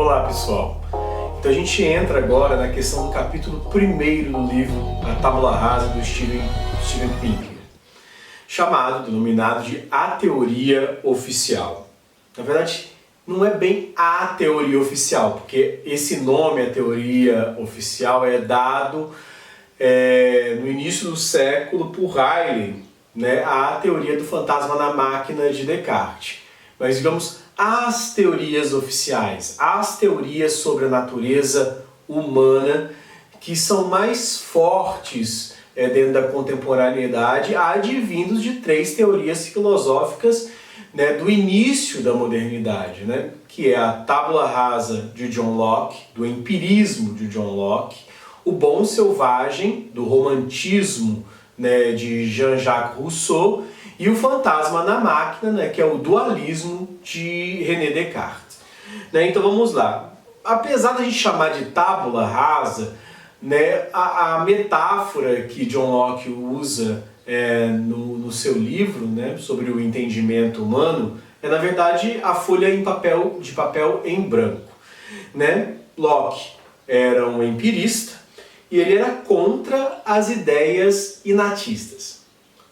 Olá pessoal, então a gente entra agora na questão do capítulo 1º do livro A Tábula Rasa do Steven Pinker, denominado de A Teoria Oficial. Na verdade, não é bem a teoria oficial, porque esse nome, a teoria oficial, é dado no início do século por Riley, né, a teoria do fantasma na máquina de Descartes. Mas digamos, as teorias oficiais, as teorias sobre a natureza humana que são mais fortes dentro da contemporaneidade, advindos de 3 teorias filosóficas, né, do início da modernidade, né, que é a tábula rasa de John Locke, do empirismo de John Locke, o bom selvagem, do romantismo, né, de Jean-Jacques Rousseau, e o fantasma na máquina, né, que é o dualismo de René Descartes. Né, então vamos lá. Apesar da gente chamar de tábula rasa, né, a metáfora que John Locke usa no seu livro, né, sobre o entendimento humano é, na verdade, a folha de papel em branco. Né? Locke era um empirista e ele era contra as ideias inatistas.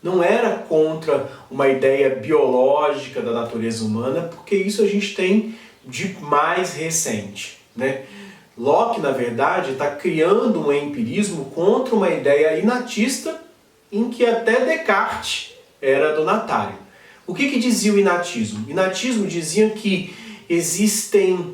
Não era contra uma ideia biológica da natureza humana, porque isso a gente tem de mais recente. Né? Locke, na verdade, está criando um empirismo contra uma ideia inatista em que até Descartes era donatário. O que dizia o inatismo? O inatismo dizia que existem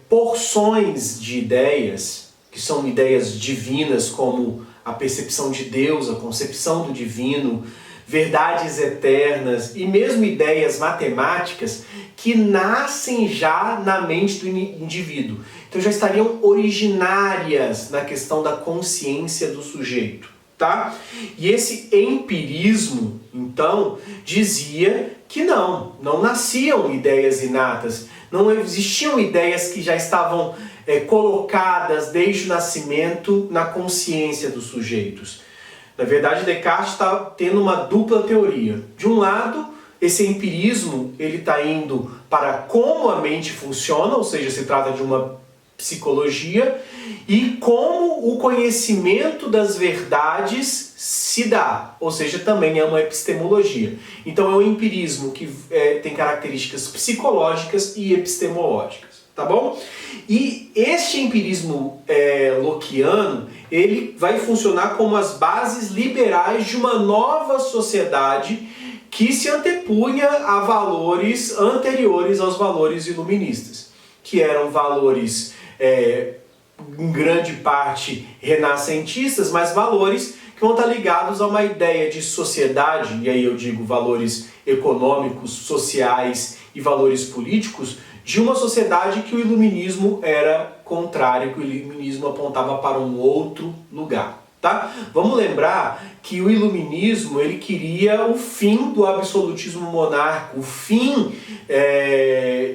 porções de ideias, que são ideias divinas, como a percepção de Deus, a concepção do divino, verdades eternas e mesmo ideias matemáticas que nascem já na mente do indivíduo. Então já estariam originárias na questão da consciência do sujeito. Tá? E esse empirismo, então, dizia que não nasciam ideias inatas, não existiam ideias que já estavam colocadas desde o nascimento na consciência dos sujeitos. Na verdade, Descartes está tendo uma dupla teoria. De um lado, esse empirismo ele está indo para como a mente funciona, ou seja, se trata de uma psicologia, e como o conhecimento das verdades se dá, ou seja, também é uma epistemologia. Então é um empirismo que tem características psicológicas e epistemológicas, tá bom? E este empirismo lockeano, ele vai funcionar como as bases liberais de uma nova sociedade que se antepunha a valores anteriores aos valores iluministas, que eram valores em grande parte renascentistas, mas valores que vão estar ligados a uma ideia de sociedade, e aí eu digo valores econômicos, sociais e valores políticos, de uma sociedade que o iluminismo era contrário, que o iluminismo apontava para um outro lugar. Tá? Vamos lembrar que o iluminismo ele queria o fim do absolutismo monárquico, o fim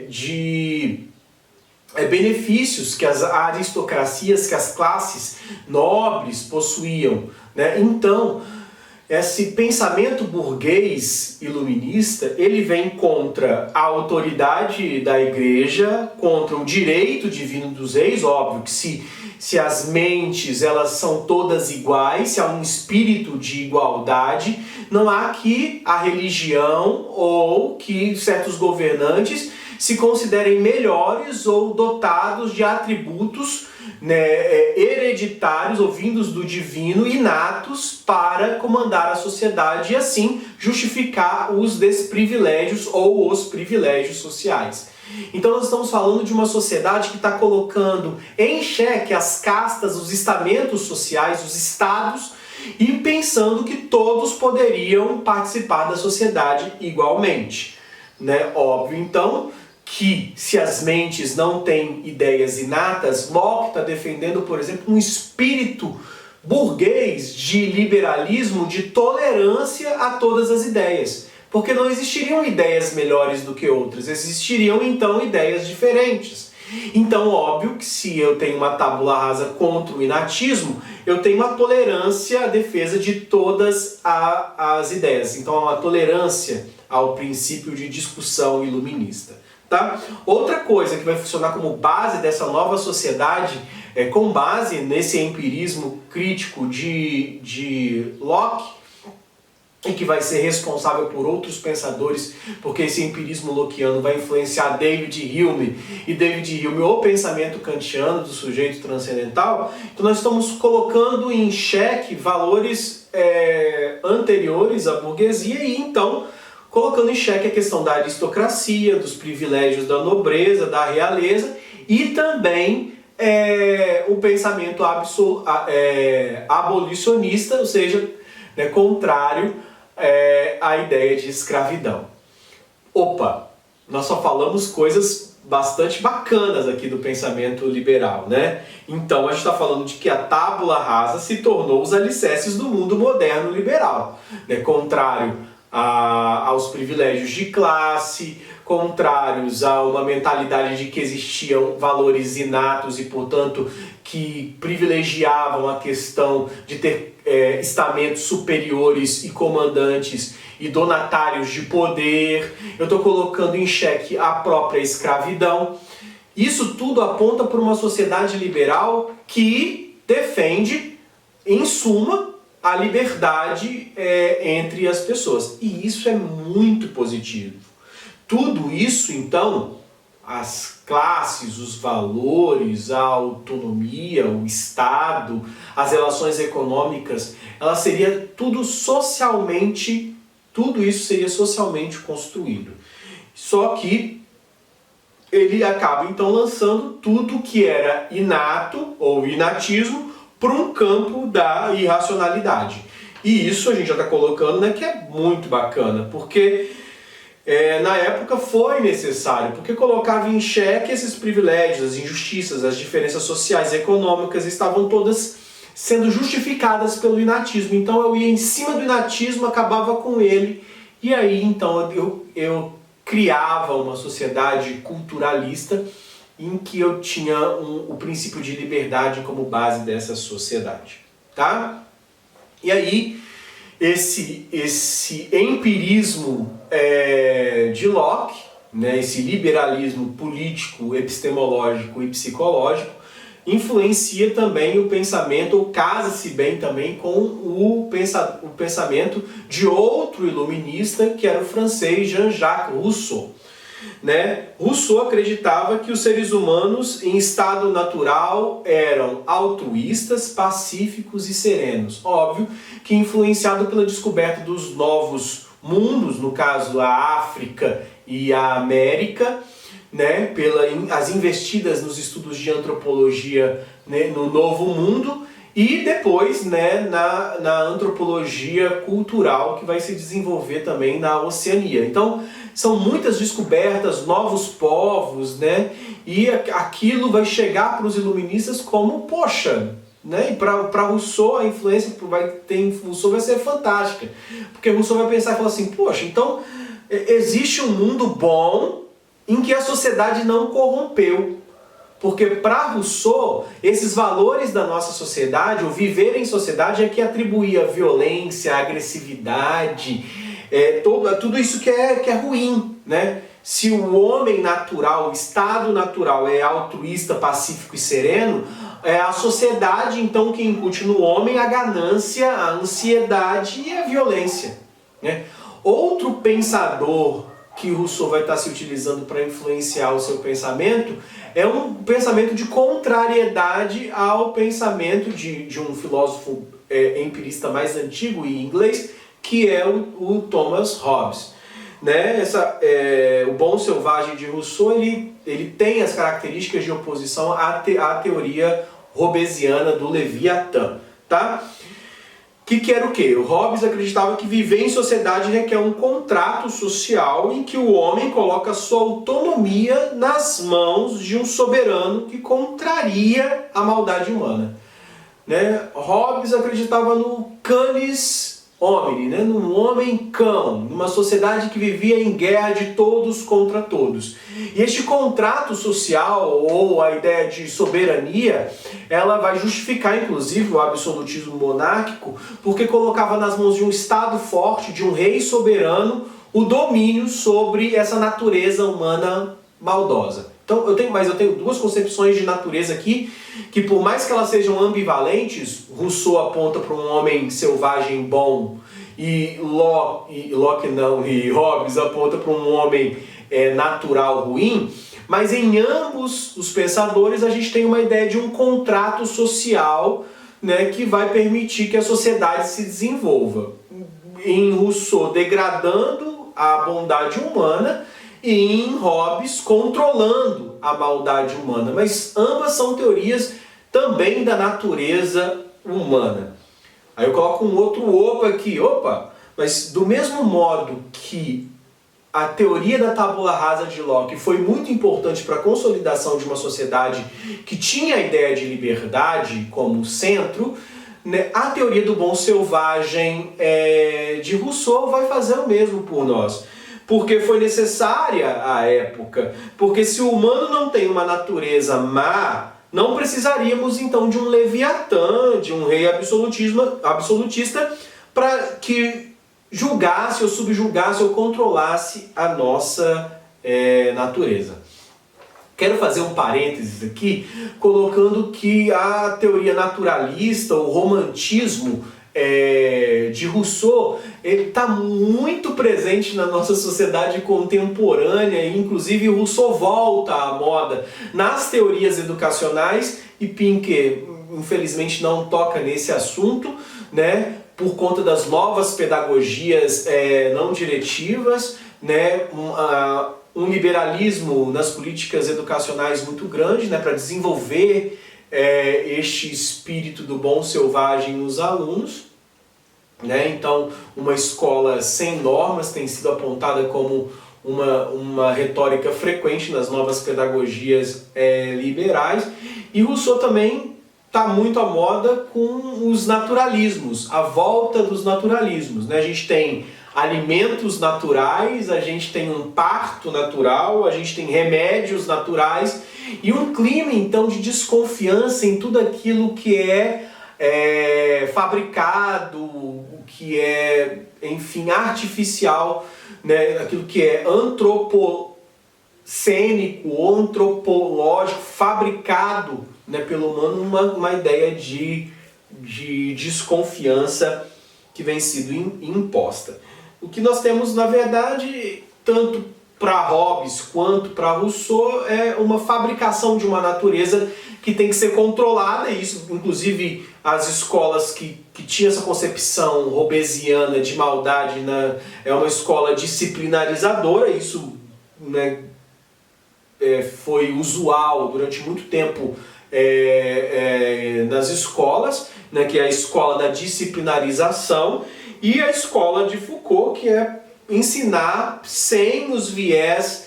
de benefícios que as aristocracias, que as classes nobres possuíam. Né? Então, esse pensamento burguês iluminista, ele vem contra a autoridade da igreja, contra o direito divino dos reis, óbvio que se as mentes elas são todas iguais, se há um espírito de igualdade, não há que a religião ou que certos governantes se considerem melhores ou dotados de atributos, né, hereditários ou vindos do divino, inatos, para comandar a sociedade e assim justificar os desprivilégios ou os privilégios sociais. Então nós estamos falando de uma sociedade que está colocando em xeque as castas, os estamentos sociais, os estados, e pensando que todos poderiam participar da sociedade igualmente. Né? Óbvio, então, que se as mentes não têm ideias inatas, Locke está defendendo, por exemplo, um espírito burguês de liberalismo, de tolerância a todas as ideias. Porque não existiriam ideias melhores do que outras, existiriam então ideias diferentes. Então, óbvio que se eu tenho uma tábula rasa contra o inatismo, eu tenho uma tolerância à defesa de todas as ideias. Então, há uma tolerância ao princípio de discussão iluminista. Tá? Outra coisa que vai funcionar como base dessa nova sociedade, com base nesse empirismo crítico de Locke, e que vai ser responsável por outros pensadores, porque esse empirismo lockeano vai influenciar David Hume, e David Hume, o pensamento kantiano do sujeito transcendental. Então nós estamos colocando em xeque valores anteriores à burguesia e então colocando em xeque a questão da aristocracia, dos privilégios da nobreza, da realeza e também o pensamento abolicionista, ou seja, contrário à ideia de escravidão. Opa, nós só falamos coisas bastante bacanas aqui do pensamento liberal, né? Então a gente está falando de que a tábula rasa se tornou os alicerces do mundo moderno liberal, né? Contrário aos privilégios de classe, contrários a uma mentalidade de que existiam valores inatos e, portanto, que privilegiavam a questão de ter estamentos superiores e comandantes e donatários de poder. Eu estou colocando em xeque a própria escravidão. Isso tudo aponta para uma sociedade liberal que defende, em suma, a liberdade entre as pessoas. E isso é muito positivo. Tudo isso, então, as classes, os valores, a autonomia, o Estado, as relações econômicas, tudo isso seria socialmente construído. Só que ele acaba, então, lançando tudo que era inato ou inatismo para um campo da irracionalidade. E isso a gente já está colocando, né, que é muito bacana, porque na época foi necessário, porque colocava em xeque esses privilégios, as injustiças, as diferenças sociais e econômicas estavam todas sendo justificadas pelo inatismo. Então eu ia em cima do inatismo, acabava com ele, e aí então eu criava uma sociedade culturalista em que eu tinha o princípio de liberdade como base dessa sociedade, tá? E aí esse empirismo de Locke, né, esse liberalismo político, epistemológico e psicológico, influencia também o pensamento, ou casa-se bem também com o pensamento de outro iluminista, que era o francês Jean-Jacques Rousseau. Né? Rousseau acreditava que os seres humanos em estado natural eram altruístas, pacíficos e serenos. Óbvio que influenciado pela descoberta dos novos mundos, no caso a África e a América, né? As investidas nos estudos de antropologia, né, no Novo Mundo, e depois, né, na antropologia cultural que vai se desenvolver também na Oceania. Então, são muitas descobertas, novos povos, né? E aquilo vai chegar para os iluministas como, poxa, né? E para Rousseau a influência Rousseau vai ser fantástica. Porque Rousseau vai pensar e falar assim, poxa, então existe um mundo bom em que a sociedade não corrompeu. Porque para Rousseau, esses valores da nossa sociedade, o viver em sociedade, é que atribuía violência, agressividade, tudo isso que é ruim, né? Se o homem natural, o estado natural é altruísta, pacífico e sereno, é a sociedade então que incute no homem a ganância, a ansiedade e a violência, né? Outro pensador que Rousseau vai estar se utilizando para influenciar o seu pensamento é um pensamento de contrariedade ao pensamento de um filósofo empirista mais antigo e inglês, que é o Thomas Hobbes. Né? O Bom Selvagem de Rousseau ele tem as características de oposição à teoria hobbesiana do Leviatã. Tá? Que era o quê? O Hobbes acreditava que viver em sociedade requer um contrato social em que o homem coloca sua autonomia nas mãos de um soberano que contraria a maldade humana. Né? Hobbes acreditava no canis homini, né? Num homem-cão, numa sociedade que vivia em guerra de todos contra todos. E este contrato social, ou a ideia de soberania, ela vai justificar, inclusive, o absolutismo monárquico, porque colocava nas mãos de um Estado forte, de um rei soberano, o domínio sobre essa natureza humana maldosa. Então, eu tenho duas concepções de natureza aqui, que por mais que elas sejam ambivalentes, Rousseau aponta para um homem selvagem bom, e Hobbes aponta para um homem natural ruim, mas em ambos os pensadores a gente tem uma ideia de um contrato social, né, que vai permitir que a sociedade se desenvolva. Em Rousseau, degradando a bondade humana, e em Hobbes, controlando a maldade humana. Mas ambas são teorias também da natureza humana. Aí eu coloco um outro opa aqui. Mas do mesmo modo que a teoria da tábula rasa de Locke foi muito importante para a consolidação de uma sociedade que tinha a ideia de liberdade como centro, né, a teoria do bom selvagem de Rousseau vai fazer o mesmo por nós. Porque foi necessária à época. Porque se o humano não tem uma natureza má, não precisaríamos então de um Leviatã, de um rei absolutista, para que julgasse ou subjugasse ou controlasse a nossa natureza. Quero fazer um parênteses aqui, colocando que a teoria naturalista, o romantismo de Rousseau, ele está muito presente na nossa sociedade contemporânea, e inclusive Rousseau volta à moda nas teorias educacionais, e Pinker, infelizmente, não toca nesse assunto, né, por conta das novas pedagogias não diretivas, né, um liberalismo nas políticas educacionais muito grande, né, para desenvolver este espírito do bom selvagem nos alunos, né? Então, uma escola sem normas tem sido apontada como uma retórica frequente nas novas pedagogias liberais, e Rousseau também está muito à moda com os naturalismos, a volta dos naturalismos, né? A gente tem alimentos naturais, a gente tem um parto natural, a gente tem remédios naturais, e um clima então de desconfiança em tudo aquilo que é fabricado, o que é, enfim, artificial, né? Aquilo que é antropocênico, antropológico, fabricado, né, pelo humano, uma ideia de desconfiança que vem sido imposta. O que nós temos, na verdade, tanto para Hobbes quanto para Rousseau, é uma fabricação de uma natureza que tem que ser controlada, e isso, inclusive, as escolas que tinham essa concepção hobbesiana de maldade, né, é uma escola disciplinarizadora. Isso, né, foi usual durante muito tempo nas escolas, né, que é a escola da disciplinarização, e a escola de Foucault, que é ensinar sem os vieses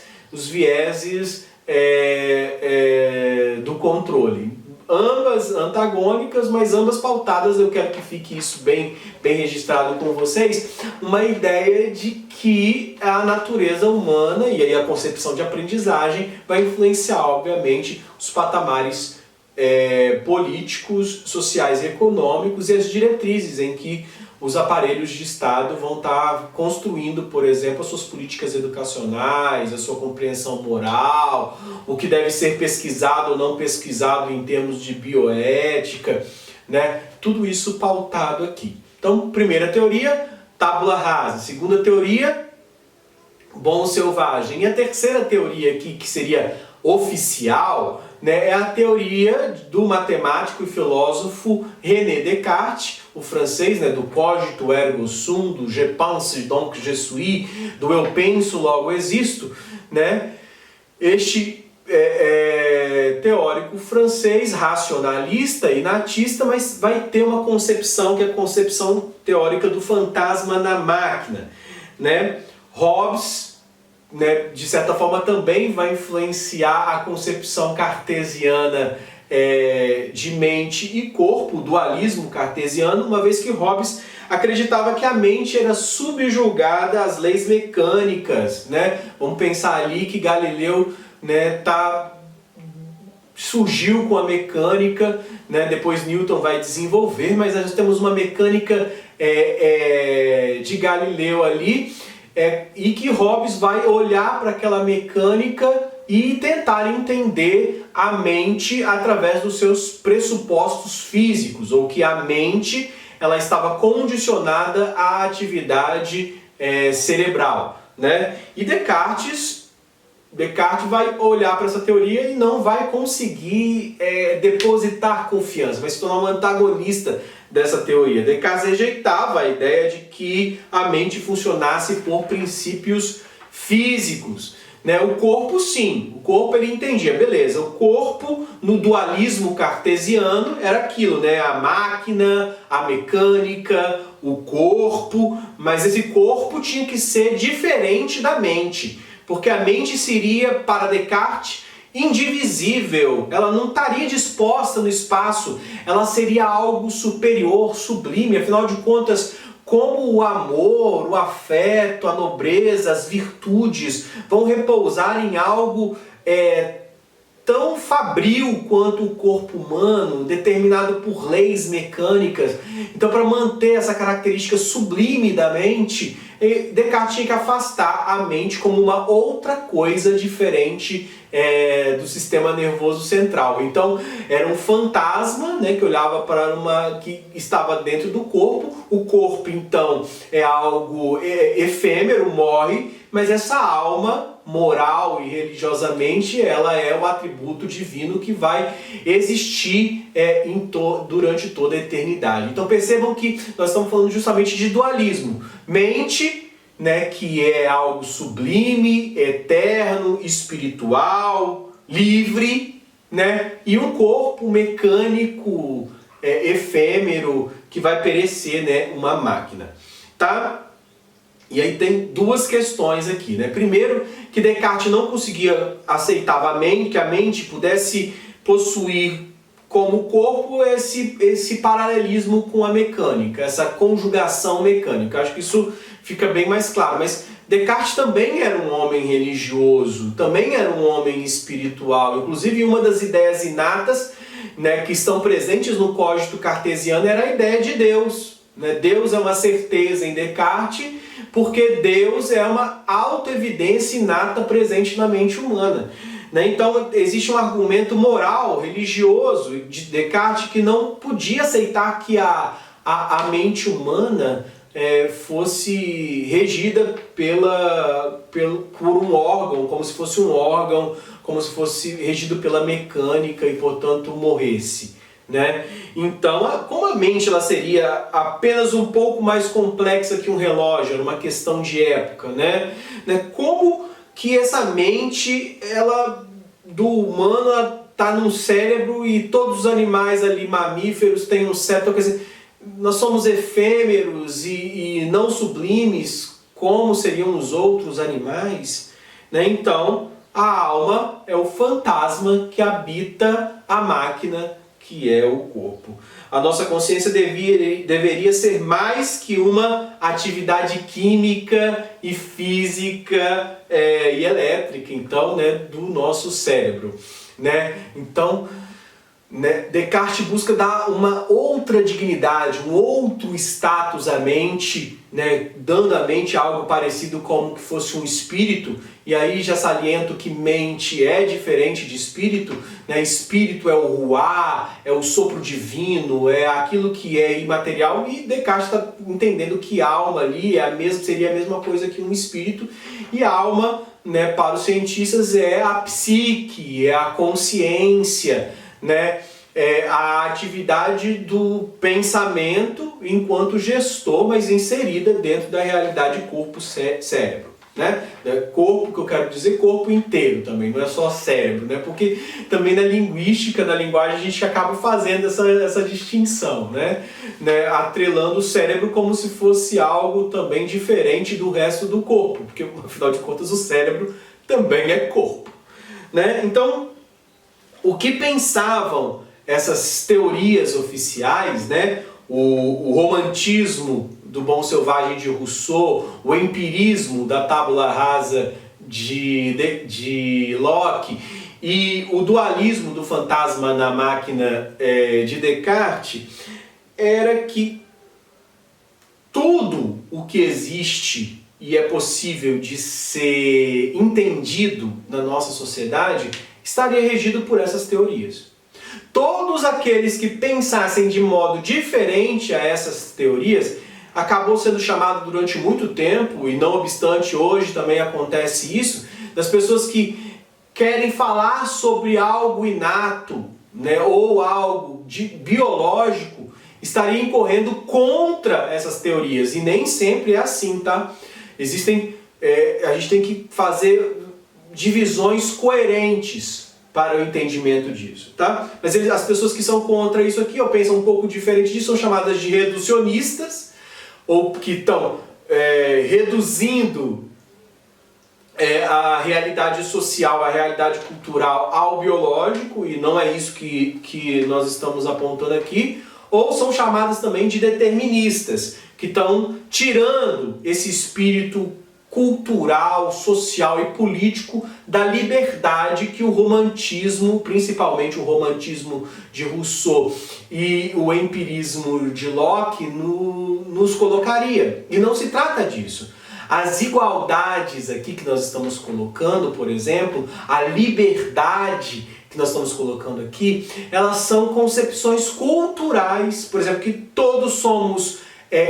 do controle. Ambas antagônicas, mas ambas pautadas, eu quero que fique isso bem registrado com vocês, uma ideia de que a natureza humana, e aí a concepção de aprendizagem, vai influenciar, obviamente, os patamares políticos, sociais e econômicos, e as diretrizes em que os aparelhos de Estado vão estar construindo, por exemplo, as suas políticas educacionais, a sua compreensão moral, o que deve ser pesquisado ou não pesquisado em termos de bioética, né? Tudo isso pautado aqui. Então, primeira teoria, tábula rasa. Segunda teoria, bom selvagem. E a terceira teoria aqui, que seria oficial, né, é a teoria do matemático e filósofo René Descartes, o francês, né, do cogito ergo sum, do je pense donc je suis, do eu penso logo existo, né? Este teórico francês, racionalista e natista, mas vai ter uma concepção que é a concepção teórica do fantasma na máquina, né? Hobbes, né, de certa forma, também vai influenciar a concepção cartesiana de mente e corpo, o dualismo cartesiano, uma vez que Hobbes acreditava que a mente era subjugada às leis mecânicas, né? Vamos pensar ali que Galileu, né, surgiu com a mecânica, né? Depois Newton vai desenvolver, mas nós temos uma mecânica de Galileu ali, e que Hobbes vai olhar para aquela mecânica e tentar entender a mente através dos seus pressupostos físicos, ou que a mente ela estava condicionada à atividade cerebral, né? E Descartes vai olhar para essa teoria e não vai conseguir depositar confiança, vai se tornar um antagonista dessa teoria. Descartes rejeitava a ideia de que a mente funcionasse por princípios físicos, né? O corpo sim, o corpo ele entendia, beleza, o corpo no dualismo cartesiano era aquilo, né? A máquina, a mecânica, o corpo, mas esse corpo tinha que ser diferente da mente, porque a mente seria, para Descartes, indivisível, ela não estaria disposta no espaço, ela seria algo superior, sublime, afinal de contas, como o amor, o afeto, a nobreza, as virtudes vão repousar em algo tão fabril quanto o corpo humano, determinado por leis mecânicas. Então, para manter essa característica sublime da mente, Descartes tinha que afastar a mente como uma outra coisa diferente do sistema nervoso central. Então, era um fantasma, né, que olhava para que estava dentro do corpo. O corpo, então, é algo efêmero, morre, mas essa alma, moral e religiosamente, ela é o atributo divino que vai existir durante toda a eternidade. Então percebam que nós estamos falando justamente de dualismo. Mente, né, que é algo sublime, eterno, espiritual, livre, né, e um corpo mecânico, efêmero, que vai perecer, né, uma máquina. Tá? E aí tem duas questões aqui, né? Primeiro, que Descartes não conseguia aceitar que a mente pudesse possuir como corpo esse paralelismo com a mecânica, essa conjugação mecânica. Acho que isso fica bem mais claro. Mas Descartes também era um homem religioso, também era um homem espiritual. Inclusive, uma das ideias inatas, né, que estão presentes no cogito cartesiano era a ideia de Deus. Né? Deus é uma certeza em Descartes, porque Deus é uma autoevidência inata presente na mente humana. Né? Então existe um argumento moral, religioso de Descartes que não podia aceitar que a mente humana fosse regida por um órgão, como se fosse um órgão, como se fosse regido pela mecânica e, portanto, morresse. Né? Então, como a mente ela seria apenas um pouco mais complexa que um relógio, era uma questão de época, né? Como que essa mente do humano está num cérebro e todos os animais ali, mamíferos, têm um cérebro, quer dizer, nós somos efêmeros e não sublimes, como seriam os outros animais? Né? Então, a alma é o fantasma que habita a máquina, que é o corpo. A nossa consciência deveria ser mais que uma atividade química e física e elétrica, então, né, do nosso cérebro. Né? Então, né, Descartes busca dar uma outra dignidade, um outro status à mente, né, dando à mente algo parecido como que fosse um espírito. E aí já saliento que mente é diferente de espírito, né? Espírito é o ruá, é o sopro divino, é aquilo que é imaterial, e Descartes está entendendo que alma ali seria a mesma coisa que um espírito, e alma, né, para os cientistas é a psique, é a consciência, né? A atividade do pensamento enquanto gestor, mas inserida dentro da realidade corpo-cérebro. Né? Corpo, que eu quero dizer, corpo inteiro também, não é só cérebro, né? Porque também na linguística, na linguagem, a gente acaba fazendo essa distinção, né? Atrelando o cérebro como se fosse algo também diferente do resto do corpo, porque afinal de contas o cérebro também é corpo. Né? Então, o que pensavam essas teorias oficiais, né? O romantismo do Bom Selvagem de Rousseau, o empirismo da Tábula Rasa de Locke e o dualismo do fantasma na máquina de Descartes, era que tudo o que existe e é possível de ser entendido na nossa sociedade, estaria regido por essas teorias. Todos aqueles que pensassem de modo diferente a essas teorias acabou sendo chamado durante muito tempo, e não obstante hoje também acontece isso, das pessoas que querem falar sobre algo inato, né, ou algo biológico, estaria incorrendo contra essas teorias, e nem sempre é assim, tá? A gente tem que fazer divisões coerentes para o entendimento disso, tá? Mas as pessoas que são contra isso aqui, ou pensam um pouco diferente disso, são chamadas de reducionistas, ou que estão reduzindo a realidade social, a realidade cultural ao biológico, e não é isso que nós estamos apontando aqui, ou são chamadas também de deterministas, que estão tirando esse espírito cultural, social e político da liberdade que o romantismo, principalmente o romantismo de Rousseau e o empirismo de Locke, nos colocaria. E não se trata disso. As igualdades aqui que nós estamos colocando, por exemplo, a liberdade que nós estamos colocando aqui, elas são concepções culturais, por exemplo, que todos somos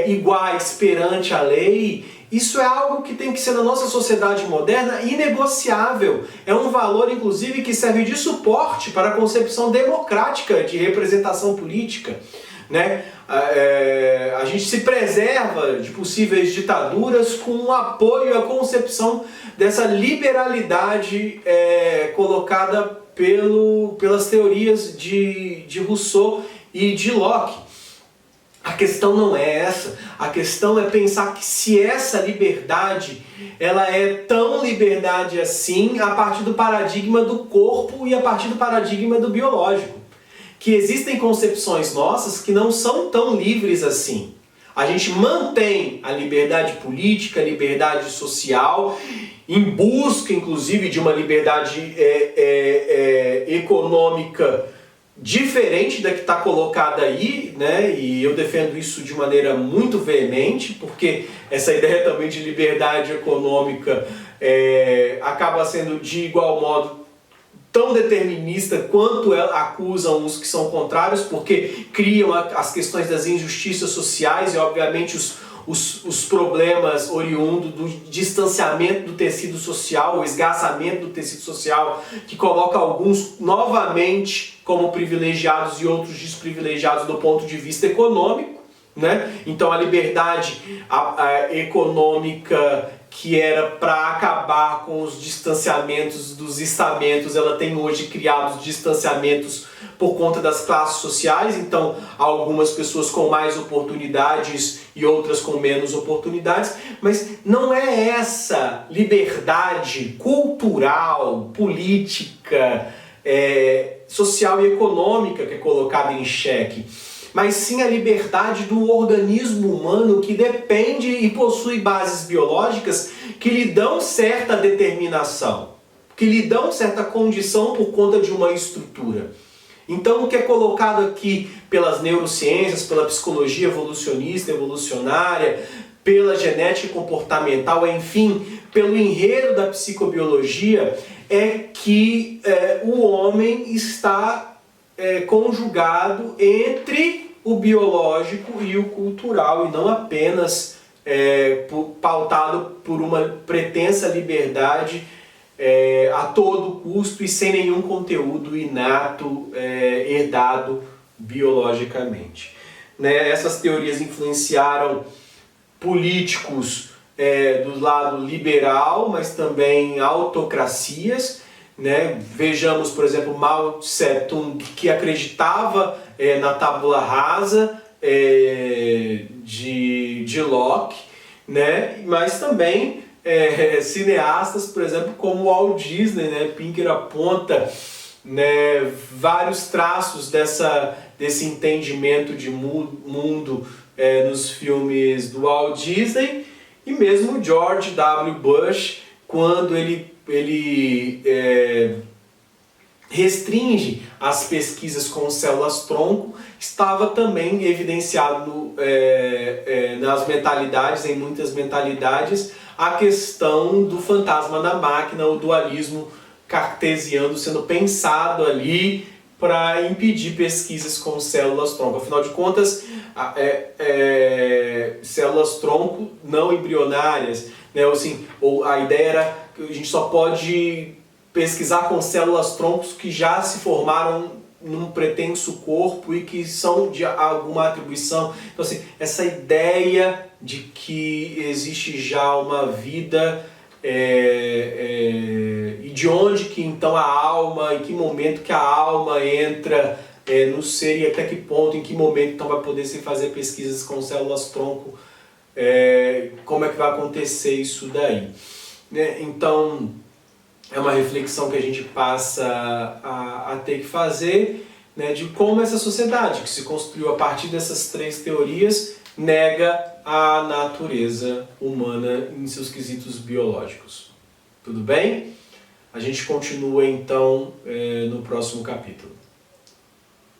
iguais perante a lei. Isso é algo que tem que ser na nossa sociedade moderna inegociável. É um valor, inclusive, que serve de suporte para a concepção democrática de representação política, né? A gente se preserva de possíveis ditaduras com o apoio à concepção dessa liberalidade colocada pelas teorias de Rousseau e de Locke. A questão não é essa, a questão é pensar que se essa liberdade, ela é tão liberdade assim a partir do paradigma do corpo e a partir do paradigma do biológico. Que existem concepções nossas que não são tão livres assim. A gente mantém a liberdade política, a liberdade social, em busca inclusive de uma liberdade econômica diferente da que está colocada aí, né? E eu defendo isso de maneira muito veemente, porque essa ideia também de liberdade econômica acaba sendo de igual modo tão determinista quanto acusam os que são contrários, porque criam as questões das injustiças sociais e obviamente os problemas oriundos do distanciamento do tecido social, o esgarçamento do tecido social, que coloca alguns novamente como privilegiados e outros desprivilegiados do ponto de vista econômico, né? Então a liberdade econômica que era para acabar com os distanciamentos dos estamentos, ela tem hoje criado distanciamentos por conta das classes sociais, então algumas pessoas com mais oportunidades e outras com menos oportunidades, mas não é essa liberdade cultural, política, social e econômica que é colocada em xeque, mas sim a liberdade do organismo humano que depende e possui bases biológicas que lhe dão certa determinação, que lhe dão certa condição por conta de uma estrutura. Então o que é colocado aqui pelas neurociências, pela psicologia evolucionista, evolucionária, pela genética comportamental, enfim, pelo enredo da psicobiologia, é que o homem está conjugado entre o biológico e o cultural, e não apenas pautado por uma pretensa liberdade a todo custo e sem nenhum conteúdo inato herdado biologicamente. Né? Essas teorias influenciaram políticos do lado liberal, mas também autocracias. Né? Vejamos, por exemplo, Mao Tse-tung, que acreditava na tábula rasa de Locke, né? Mas também cineastas, por exemplo, como Walt Disney, né? Pinker aponta, né, vários traços desse entendimento de mundo nos filmes do Walt Disney, e mesmo George W. Bush, quando ele restringe as pesquisas com células-tronco, estava também evidenciado nas mentalidades, em muitas mentalidades, a questão do fantasma da máquina, o dualismo cartesiano sendo pensado ali para impedir pesquisas com células-tronco. Afinal de contas, células-tronco não embrionárias, né? Assim, ou a ideia era que a gente só pode pesquisar com células-troncos que já se formaram num pretenso corpo e que são de alguma atribuição. Então, assim, essa ideia de que existe já uma vida e de onde que então a alma, em que momento que a alma entra no ser e até que ponto, em que momento então vai poder se fazer pesquisas com células-tronco, como é que vai acontecer isso daí, né? Então, é uma reflexão que a gente passa a ter que fazer, né, de como essa sociedade, que se construiu a partir dessas três teorias, nega a natureza humana em seus quesitos biológicos. Tudo bem? A gente continua então no próximo capítulo.